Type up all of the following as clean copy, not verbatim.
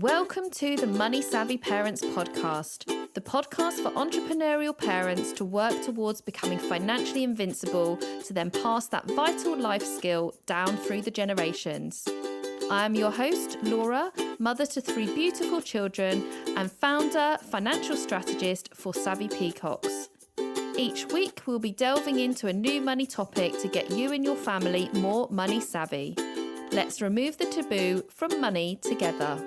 Welcome to the Money Savvy Parents podcast, the podcast for entrepreneurial parents to work towards becoming financially invincible to then pass that vital life skill down through the generations. I am your host, Laura, mother to 3 beautiful children and founder, financial strategist for Savvy Peacocks. Each week, we'll be delving into a new money topic to get you and your family more money savvy. Let's remove the taboo from money together.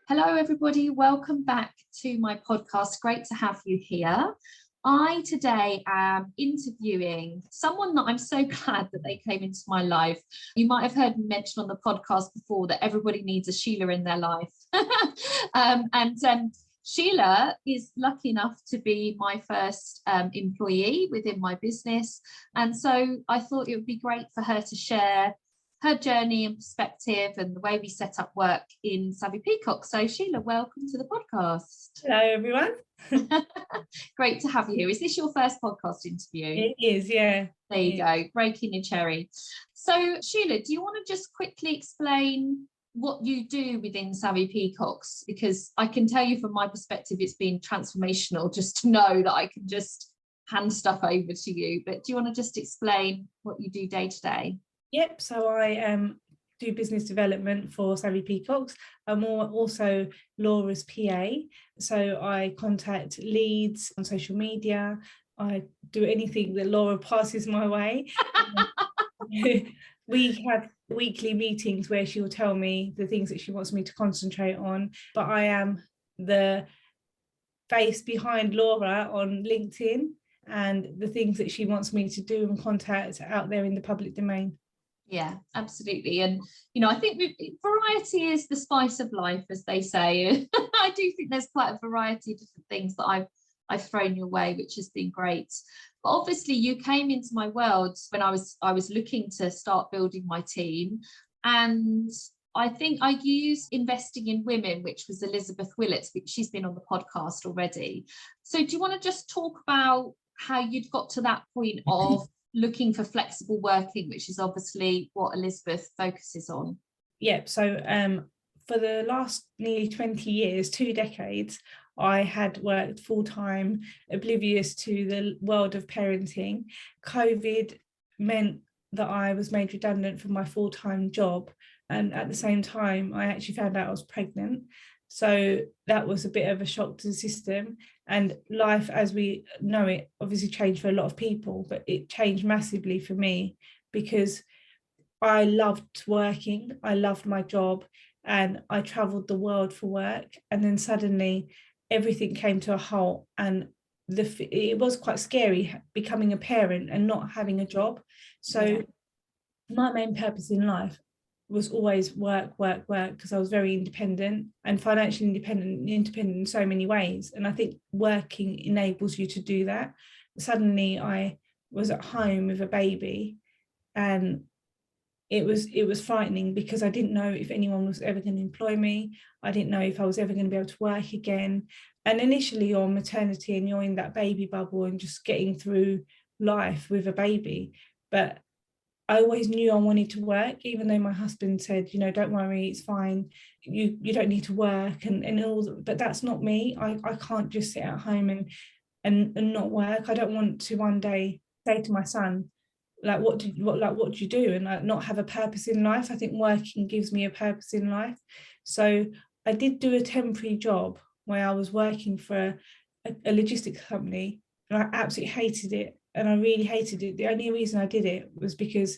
Hello, everybody. Welcome back to my podcast. Great to have you here. I today am interviewing someone that I'm so glad that they came into my life. You might have heard me mention on the podcast before that everybody needs a Sheila in their life. Sheila is lucky enough to be my first employee within my business. And so I thought it would be great for her to share her journey and perspective and the way we set up work in Savvy Peacock. So Sheila, welcome to the podcast. Hello, everyone. Great to have you here. Is this your first podcast interview? It is, yeah. There you go, breaking your cherry. So Sheila, do you want to just quickly explain what you do within Savvy Peacocks? Because I can tell you from my perspective, it's been transformational just to know that I can just hand stuff over to you. But do you want to just explain what you do day to day? Yep, so I do business development for Savvy Peacocks. I'm also Laura's PA, so I contact leads on social media. I do anything that Laura passes my way. We have weekly meetings where she'll tell me the things that she wants me to concentrate on, but I am the face behind Laura on LinkedIn and the things that she wants me to do and contact out there in the public domain. Yeah, absolutely. And, you know, I think variety is the spice of life, as they say. I do think there's quite a variety of different things that I've thrown your way, which has been great. But obviously you came into my world when I was looking to start building my team. And I think I used Investing in Women, which was Elizabeth Willett, which she's been on the podcast already. So do you want to just talk about how you'd got to that point of looking for flexible working, which is obviously what Elizabeth focuses on? Yep. So for the last nearly 20 years, 2 decades, I had worked full-time, oblivious to the world of parenting. COVID meant that I was made redundant from my full-time job. And at the same time, I actually found out I was pregnant. So that was a bit of a shock to the system. And life as we know it obviously changed for a lot of people, but it changed massively for me because I loved working, I loved my job, and I traveled the world for work. And then suddenly everything came to a halt, and it was quite scary becoming a parent and not having a job. So my main purpose in life was always work, because I was very independent and financially independent in so many ways. And I think working enables you to do that. Suddenly I was at home with a baby, and it was frightening because I didn't know if anyone was ever going to employ me. I didn't know if I was ever going to be able to work again. And initially you're on maternity and you're in that baby bubble and just getting through life with a baby. But I always knew I wanted to work, even though my husband said, you know, don't worry, it's fine. You don't need to work and all. But that's not me. I can't just sit at home and not work. I don't want to one day say to my son, like, what do you do? And like not have a purpose in life. I think working gives me a purpose in life. So I did do a temporary job where I was working for a logistics company, and I absolutely hated it. And I really hated it. The only reason I did it was because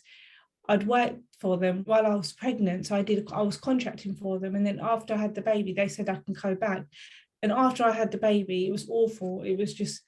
I'd worked for them while I was pregnant. So I was contracting for them. And then after I had the baby, they said I can go back. And after I had the baby, it was awful. It was just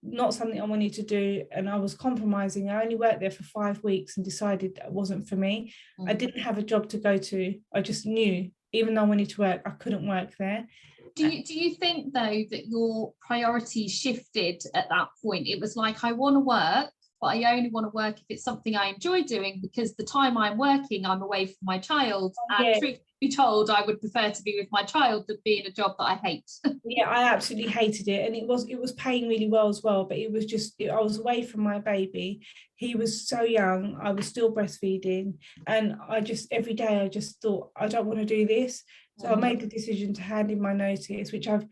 not something I wanted to do. And I was compromising. I only worked there for 5 weeks and decided that it wasn't for me. I didn't have a job to go to. I just knew, even though I wanted to work, I couldn't work there. Do you think, though, that your priorities shifted at that point? It was like, I want to work, but I only want to work if it's something I enjoy doing, because the time I'm working, I'm away from my child. And Yeah. truth be told, I would prefer to be with my child than be in a job that I hate. Yeah, I absolutely hated it, and it was paying really well as well, but it was just, I was away from my baby. He was so young, I was still breastfeeding, and I just, every day I just thought, I don't want to do this. So I made the decision to hand in my notice, which I've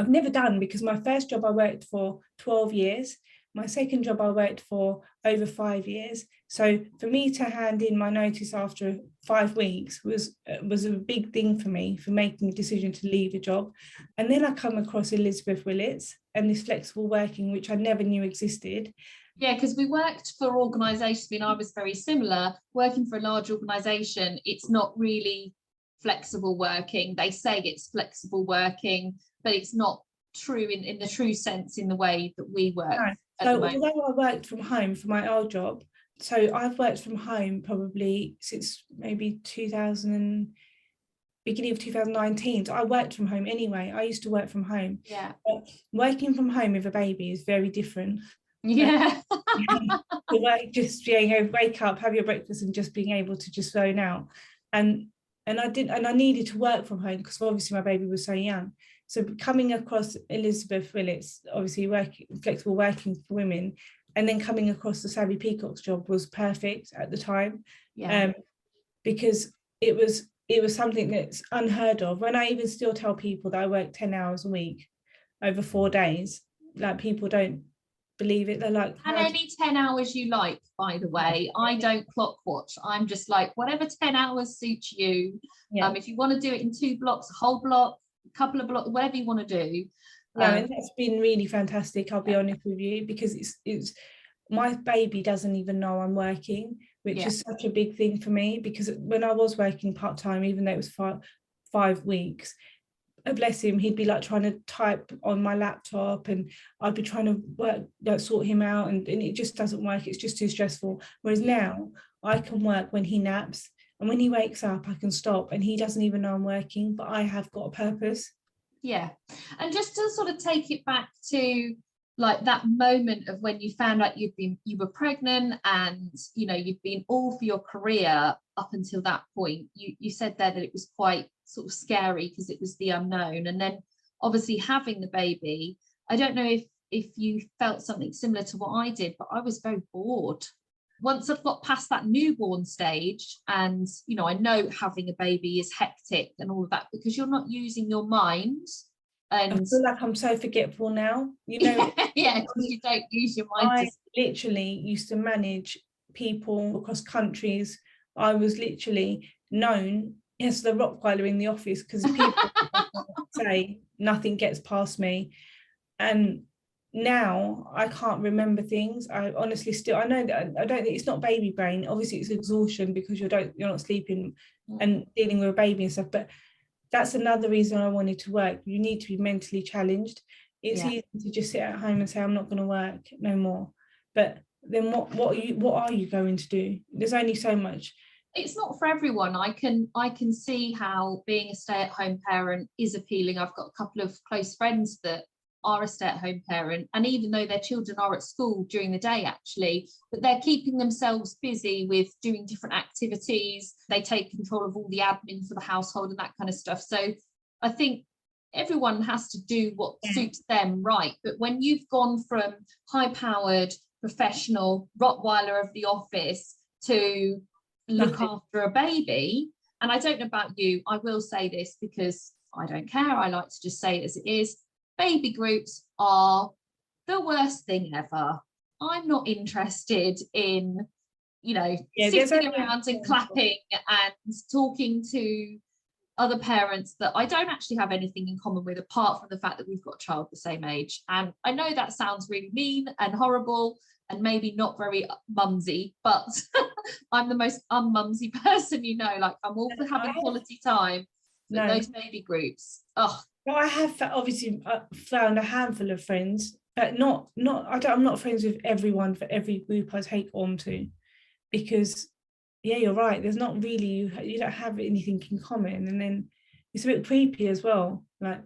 never done, because my first job I worked for 12 years. My second job I worked for over 5 years. So for me to hand in my notice after 5 weeks was a big thing for me, for making the decision to leave a job. And then I come across Elizabeth Willits and this flexible working, which I never knew existed. Yeah, because we worked for organisations, I was very similar. Working for a large organisation, it's not really flexible working. They say it's flexible working, but it's not true in the true sense, in the way that we work. No. So although I worked from home for my old job, so I've worked from home probably since maybe beginning of 2019. So I worked from home anyway. I used to work from home. Yeah. But working from home with a baby is very different. Yeah. The work, just being able to wake up, have your breakfast, and just being able to just zone out. And I needed to work from home because obviously my baby was so young. So coming across Elizabeth Willits, obviously flexible working for women, and then coming across the Savvy Peacock's job was perfect at the time. Yeah. Because it was something that's unheard of. When I even still tell people that I work 10 hours a week over 4 days, like, people don't believe it. They're like, and any 10 hours you like, by the way. I don't clock watch. I'm just like, whatever 10 hours suits you. Yeah. If you want to do it in 2 blocks, a whole block, a couple of blocks, whatever you want to do. No, and that's been really fantastic, I'll be honest with you, because it's my baby doesn't even know I'm working, which is such a big thing for me, because when I was working part-time, even though it was 5 weeks, bless him, he'd be like trying to type on my laptop, and I'd be trying to work, like, sort him out, and it just doesn't work. It's just too stressful. Whereas now I can work when he naps, and when he wakes up I can stop, and he doesn't even know I'm working, but I have got a purpose. Yeah. And just to sort of take it back to like that moment of when you found out you were pregnant, and you'd been all for your career up until that point. You said there that it was quite sort of scary because it was the unknown, and then obviously having the baby. I don't know if you felt something similar to what I did, but I was very bored once I've got past that newborn stage. And I know having a baby is hectic and all of that, because you're not using your mind. And I feel like I'm so forgetful now, yeah, because you don't use your mind. I literally used to manage people across countries. I was literally known as the Rottweiler in the office, because people say nothing gets past me. And now I can't remember things. I honestly I know that I don't think it's not baby brain. Obviously it's exhaustion because you're not sleeping and dealing with a baby and stuff, but that's another reason I wanted to work. You need to be mentally challenged. It's easy to just sit at home and say, I'm not going to work no more. But then what are you going to do? There's only so much. It's not for everyone. I can see how being a stay-at-home parent is appealing. I've got a couple of close friends that are a stay-at-home parent, and even though their children are at school during the day actually, but they're keeping themselves busy with doing different activities. They take control of all the admin for the household and that kind of stuff. So I think everyone has to do what suits them, right? But when you've gone from high-powered professional Rottweiler of the office to look after a baby, and I don't know about you, I will say this because I don't care, I like to just say it as it is, baby groups are the worst thing ever. I'm not interested in, sitting around and clapping and talking to other parents that I don't actually have anything in common with, apart from the fact that we've got a child the same age. And I know that sounds really mean and horrible and maybe not very mumsy, but I'm the most unmumsy person, like I'm all for having quality time. But those baby groups, Well, I have obviously found a handful of friends, but I'm not friends with everyone for every group I take on to, because you're right, there's not really, you don't have anything in common, and then it's a bit creepy as well. Like,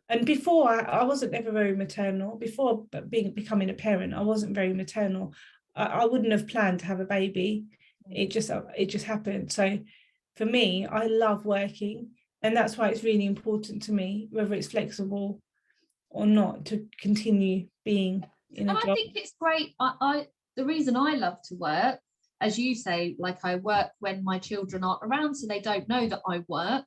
and before I wasn't ever very maternal. Before becoming a parent, I wasn't very maternal. I wouldn't have planned to have a baby. It just happened. So for me, I love working, and that's why it's really important to me, whether it's flexible or not, to continue being in a And I job. think it's great. The reason I love to work, as you say, like I work when my children aren't around, so they don't know that I work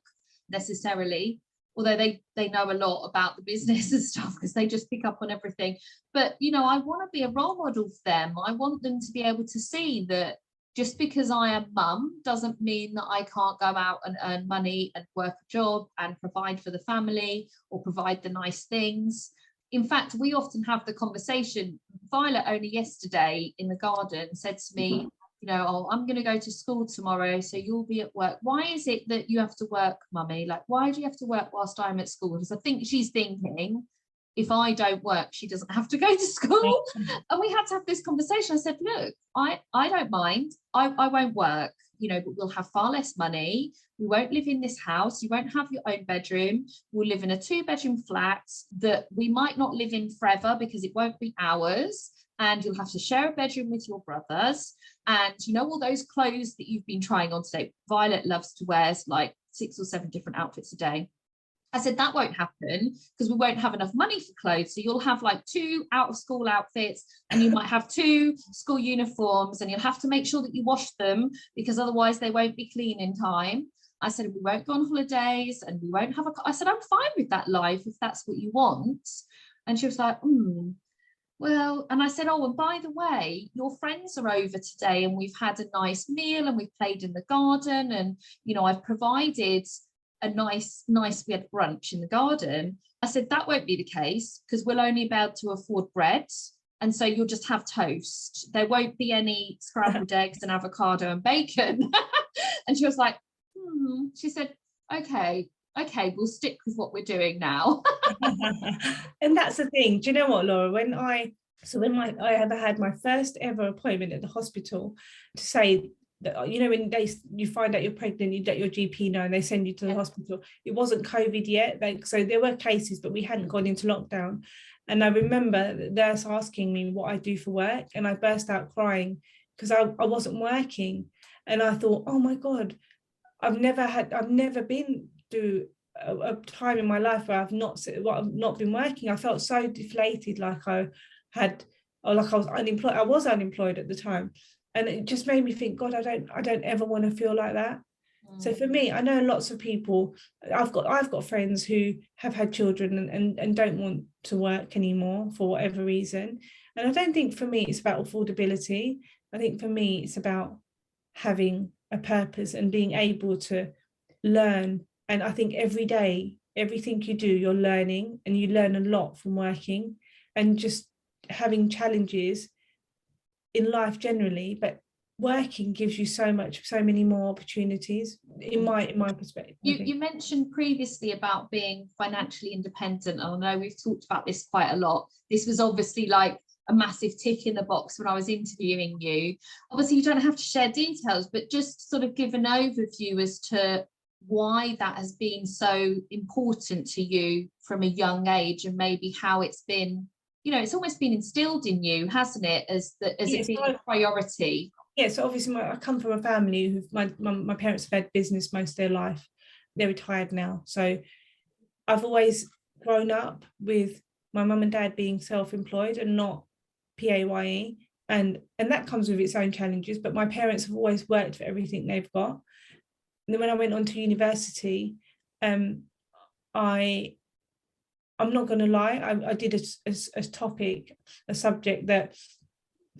necessarily, although they know a lot about the business and stuff because they just pick up on everything. But I want to be a role model for them. I want them to be able to see that just because I am mum doesn't mean that I can't go out and earn money and work a job and provide for the family or provide the nice things. In fact, we often have the conversation. Violet only yesterday in the garden said to me, oh, I'm going to go to school tomorrow, so you'll be at work. Why is it that you have to work, mummy? Like, why do you have to work whilst I'm at school? Because I think she's thinking, if I don't work, she doesn't have to go to school. And we had to have this conversation. I said, look, I don't mind. I won't work, but we'll have far less money. We won't live in this house. You won't have your own bedroom. We'll live in a 2-bedroom flat that we might not live in forever because it won't be ours. And you'll have to share a bedroom with your brothers. And all those clothes that you've been trying on today, Violet loves to wear like 6 or 7 different outfits a day. I said, that won't happen because we won't have enough money for clothes. So you'll have like 2 out of school outfits, and you might have 2 school uniforms, and you'll have to make sure that you wash them because otherwise they won't be clean in time. I said, we won't go on holidays and we won't have I said, I'm fine with that life if that's what you want. And she was like, well, and I said, oh, and by the way, your friends are over today and we've had a nice meal and we've played in the garden, and I've provided a nice we had brunch in the garden. I said, that won't be the case because we'll only be able to afford bread, and so you'll just have toast. There won't be any scrambled eggs and avocado and bacon. And she was like, she said, okay, we'll stick with what we're doing now. And that's the thing. Do you know what, Laura, when I ever had my first ever appointment at the hospital to say that, when you find out you're pregnant, you let your GP know and they send you to the hospital. It wasn't COVID yet, so there were cases, but we hadn't gone into lockdown. And I remember nurse asking me what I do for work, and I burst out crying because I wasn't working. And I thought, oh my God, I've never been through a time in my life where I've not been working. I felt so deflated, like I was unemployed. I was unemployed at the time, and it just made me think, God, I don't ever want to feel like that. So for me, I know lots of people. I've got friends who have had children and don't want to work anymore for whatever reason. And I don't think for me it's about affordability. I think for me it's about having a purpose and being able to learn. And I think every day, everything you do, you're learning, and you learn a lot from working and just having challenges in life generally. But working gives you so many more opportunities in my perspective. You mentioned previously about being financially independent, and I know we've talked about this quite a lot. This was obviously like a massive tick in the box when I was interviewing you. Obviously you don't have to share details, but just sort of give an overview as to why that has been so important to you from a young age, and maybe how it's been, it's almost been instilled in you, hasn't it, as it being a priority. Yeah, so obviously I come from a family who my parents have had business most of their life. They're retired now. So I've always grown up with my mum and dad being self-employed and not PAYE. And that comes with its own challenges, but my parents have always worked for everything they've got. And then when I went on to university, I'm not going to lie, I did a subject that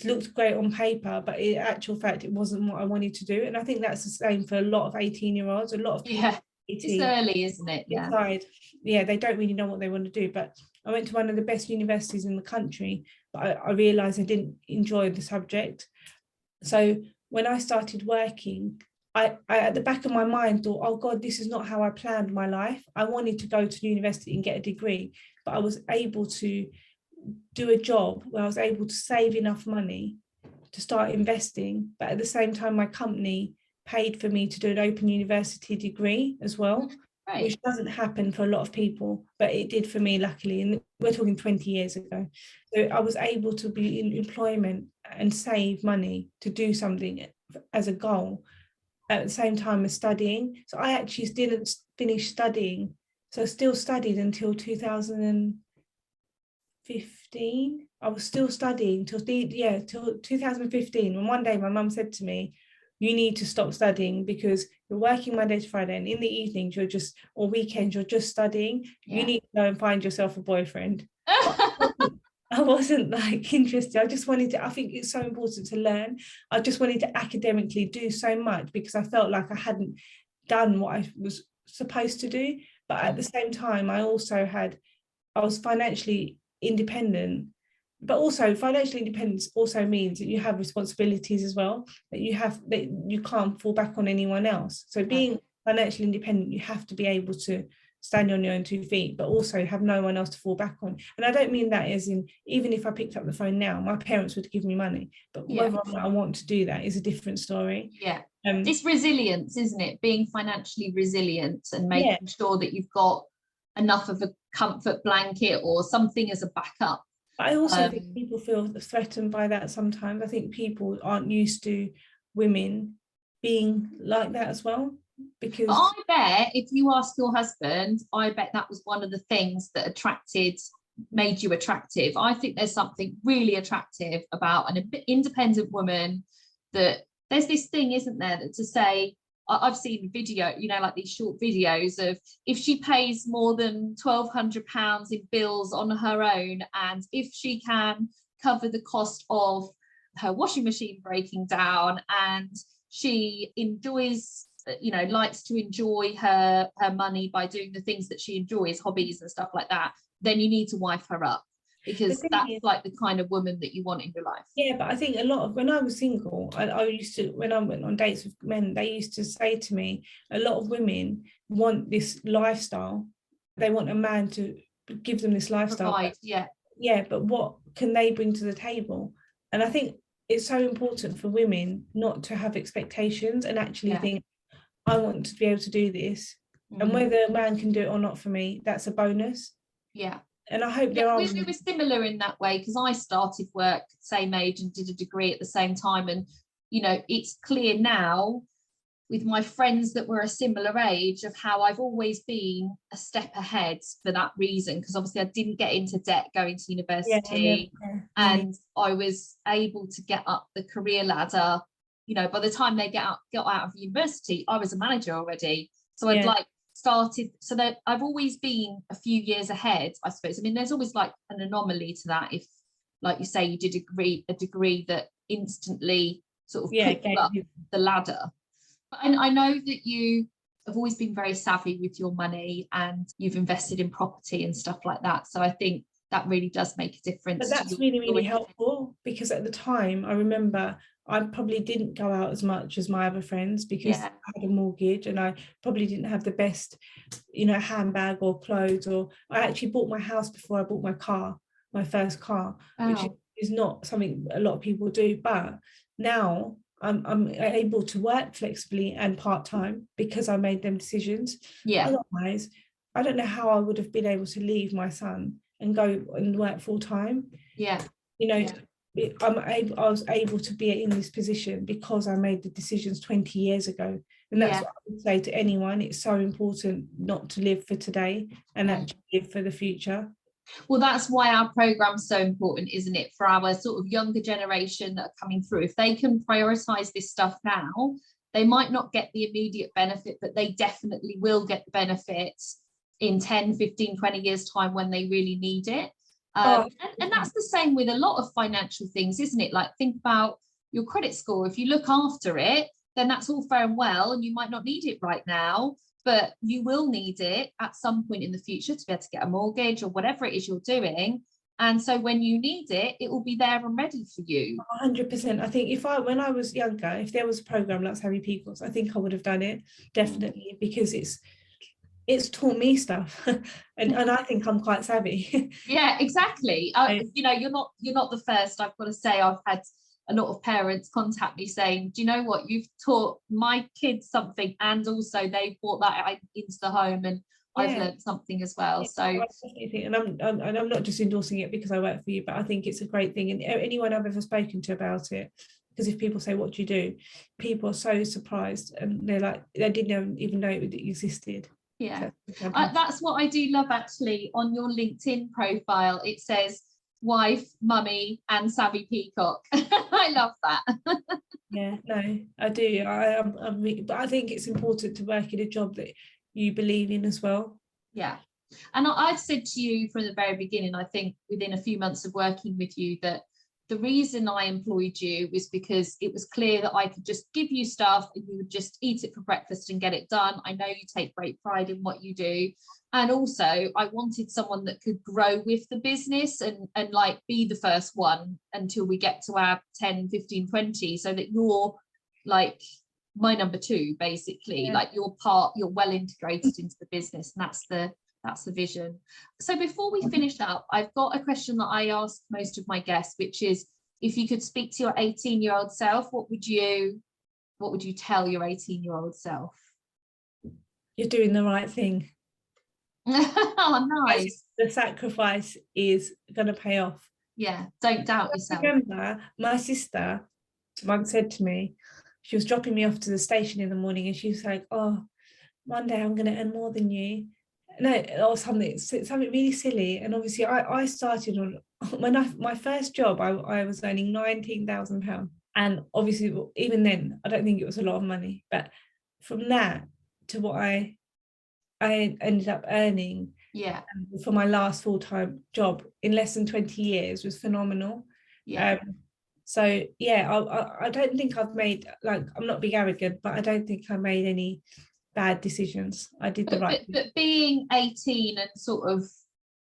looked great on paper, but in actual fact it wasn't what I wanted to do. And I think that's the same for a lot of 18-year-olds, a lot of people. Yeah, it's early, isn't it? Yeah, they don't really know what they want to do. But I went to one of the best universities in the country, but I realized I didn't enjoy the subject. So when I started working, I at the back of my mind thought, oh God, this is not how I planned my life. I wanted to go to university and get a degree, but I was able to do a job where I was able to save enough money to start investing, but at the same time my company paid for me to do an open university degree as well, right, which doesn't happen for a lot of people, but it did for me, luckily. And we're talking 20 years ago. So I was able to be in employment and save money to do something as a goal at the same time as studying. So I actually didn't finish studying. So I still studied until 2015. I was still studying till 2015. And one day my mum said to me, you need to stop studying because you're working Monday to Friday, and in the evenings or weekends you're just studying. You need to go and find yourself a boyfriend. I wasn't like interested. I just wanted to, I think it's so important to learn. I just wanted to academically do so much because I felt like I hadn't done what I was supposed to do. But at the same time, I was financially independent. But also financial independence also means that you have responsibilities as well, that you can't fall back on anyone else. So being financially independent, you have to be able to stand on your own 2 feet, but also have no one else to fall back on. And I don't mean that as in, even if I picked up the phone now, my parents would give me money, but whether or not I want to do that is a different story. It's resilience, isn't it? Being financially resilient and making sure that you've got enough of a comfort blanket or something as a backup. I also think people feel threatened by that sometimes. I think people aren't used to women being like that as well. Because I bet if you ask your husband, I bet that was one of the things that made you attractive. I think there's something really attractive about an independent woman, that there's this thing, isn't there, that to say, I've seen video, like these short videos of if she pays more than £1,200 in bills on her own, and if she can cover the cost of her washing machine breaking down, and she enjoys, likes to enjoy her money by doing the things that she enjoys, hobbies and stuff like that, then you need to wife her up, because that's like the kind of woman that you want in your life. Yeah, but I think a lot of, when I was single, I used to, when I went on dates with men, they used to say to me, a lot of women want this lifestyle. They want a man to give them this lifestyle. Provide, but what can they bring to the table? And I think it's so important for women not to have expectations and actually think, I want to be able to do this. And whether a man can do it or not for me, that's a bonus. And I hope there are. We were similar in that way, because I started work same age and did a degree at the same time. And, it's clear now with my friends that were a similar age of how I've always been a step ahead for that reason, because obviously I didn't get into debt going to university, and I was able to get up the career ladder. By the time they got out of university, I was a manager already. So I'd started, so that I've always been a few years ahead, I suppose. I mean, there's always like an anomaly to that, if, like you say, you did a degree that instantly sort of put you up the ladder. But I know that you have always been very savvy with your money, and you've invested in property and stuff like that. So I think that really does make a difference. But that's really helpful, because at the time I remember I probably didn't go out as much as my other friends because I had a mortgage, and I probably didn't have the best, handbag or clothes, or I actually bought my house before I bought my first car, which is not something a lot of people do. But now I'm able to work flexibly and part-time because I made them decisions. Otherwise, I don't know how I would have been able to leave my son and go and work full-time. I was able to be in this position because I made the decisions 20 years ago. And that's what I would say to anyone. It's so important not to live for today and actually live for the future. Well, that's why our program's so important, isn't it, for our sort of younger generation that are coming through. If they can prioritize this stuff now, they might not get the immediate benefit, but they definitely will get the benefits in 10, 15, 20 years time when they really need it. And that's the same with a lot of financial things, isn't it? Like, think about your credit score. If you look after it, then that's all fair and well, and you might not need it right now, but you will need it at some point in the future to be able to get a mortgage or whatever it is you're doing. And so when you need it, it will be there and ready for you. 100%. I think when I was younger, if there was a program like Savvy Peoples, I think I would have done it, definitely, because it's taught me stuff and I think I'm quite savvy. Yeah, exactly. You're not the first. I've got to say, I've had a lot of parents contact me saying, do you know what, you've taught my kids something, and also they brought that into the home, and I've learned something as well. So I definitely think, and I'm not just endorsing it because I work for you, but I think it's a great thing. And anyone I've ever spoken to about it, because if people say, what do you do? People are so surprised, and they're like, they didn't even know it existed. Yeah, that's what I do love actually. On your LinkedIn profile, it says wife, mummy, and savvy peacock. I love that. Yeah, no, I do. But I think it's important to work in a job that you believe in as well. Yeah. And I've said to you from the very beginning, I think within a few months of working with you, that the reason I employed you was because it was clear that I could just give you stuff and you would just eat it for breakfast and get it done. I know you take great pride in what you do. And also I wanted someone that could grow with the business and like be the first one until we get to our 10, 15, 20, so that you're like my number two, basically. Like you're well integrated into the business, and that's the vision. So before we finish up, I've got a question that I ask most of my guests, which is, if you could speak to your 18-year-old self, what would you tell your 18-year-old self? You're doing the right thing. Oh, nice. The sacrifice is going to pay off. Yeah, don't doubt yourself. I remember my sister once said to me, she was dropping me off to the station in the morning, and she was like, oh, one day I'm going to earn more than you. No, or something really silly. And obviously I started on, my first job, I was earning £19,000. And obviously even then, I don't think it was a lot of money. But from that to what I ended up earning for my last full-time job in less than 20 years was phenomenal. So yeah, I don't think I've made, like, I'm not being arrogant, but I don't think I made any bad decisions. I did the right thing. But being 18 and sort of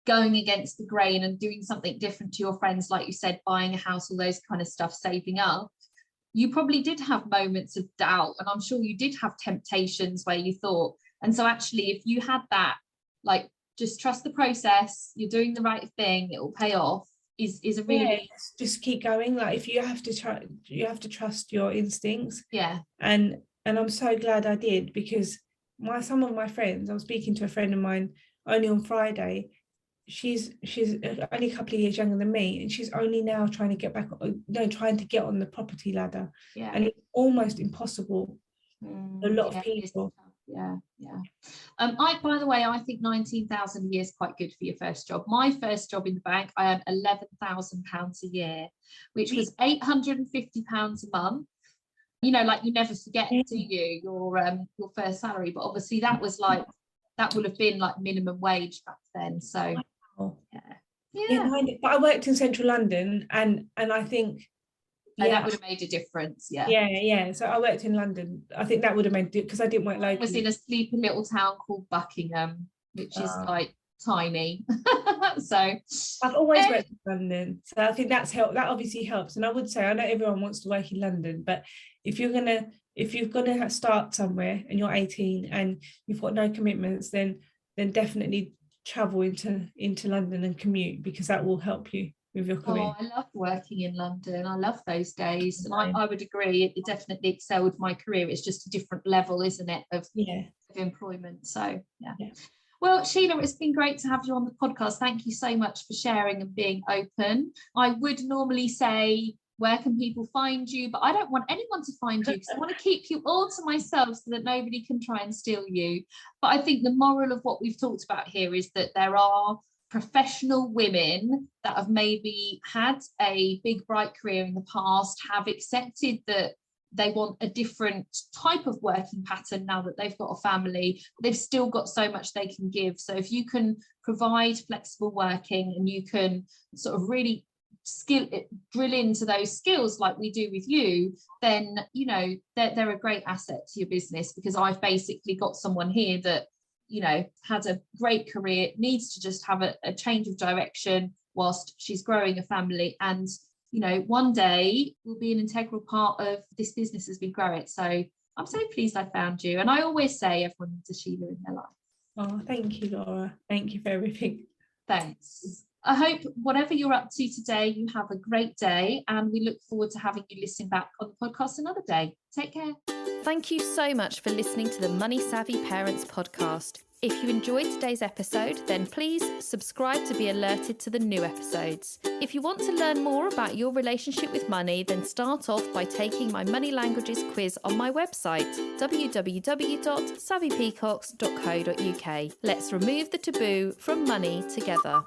going against the grain and doing something different to your friends, like you said, buying a house, all those kind of stuff, saving up, you probably did have moments of doubt, and I'm sure you did have temptations where you thought. And so actually, if you had that, like, just trust the process, you're doing the right thing, it will pay off, is a really just keep going. Like, if you have to trust your instincts. And I'm so glad I did, because some of my friends, I was speaking to a friend of mine only on Friday. She's only a couple of years younger than me, and she's only now trying to get on the property ladder. And it's almost impossible for a lot of people. By the way, I think 19,000 a year is quite good for your first job. My first job in the bank, I earned £11,000 a year, which was £850 a month. You know, like, you never forget, do you, your first salary? But obviously that would have been like minimum wage back then. So but I worked in central London, and I think that would have made a difference. So I worked in London. I think that would have made it, because I didn't work locally. I was in a sleepy little town called Buckingham, which is like tiny. So I've always worked in London, so I think that obviously helps. And I would say, I know everyone wants to work in London, but if you're gonna start somewhere and you're 18 and you've got no commitments, then definitely travel into London and commute, because that will help you with your career. I love working in London. I love those days, and I would agree, it definitely excelled my career. It's just a different level, isn't it, of employment. So well, Sheila, it's been great to have you on the podcast. Thank you so much for sharing and being open. I would normally say, where can people find you? But I don't want anyone to find you, because I want to keep you all to myself so that nobody can try and steal you. But I think the moral of what we've talked about here is that there are professional women that have maybe had a big, bright career in the past, have accepted that they want a different type of working pattern now that they've got a family. They've still got so much they can give. So if you can provide flexible working, and you can sort of really drill into those skills like we do with you, then you know they're a great asset to your business. Because I've basically got someone here that, you know, had a great career, needs to just have a change of direction whilst she's growing a family, and you know, one day will be an integral part of this business as we grow it. So I'm so pleased I found you, and I always say everyone needs a Sheila in their life. Oh, thank you, Laura. Thank you for everything. Thanks. I hope whatever you're up to today, you have a great day, and we look forward to having you listen back on the podcast another day. Take care. Thank you so much for listening to the Money Savvy Parents podcast. If you enjoyed today's episode, then please subscribe to be alerted to the new episodes. If you want to learn more about your relationship with money, then start off by taking my Money Languages quiz on my website, www.savvypeacocks.co.uk. Let's remove the taboo from money together.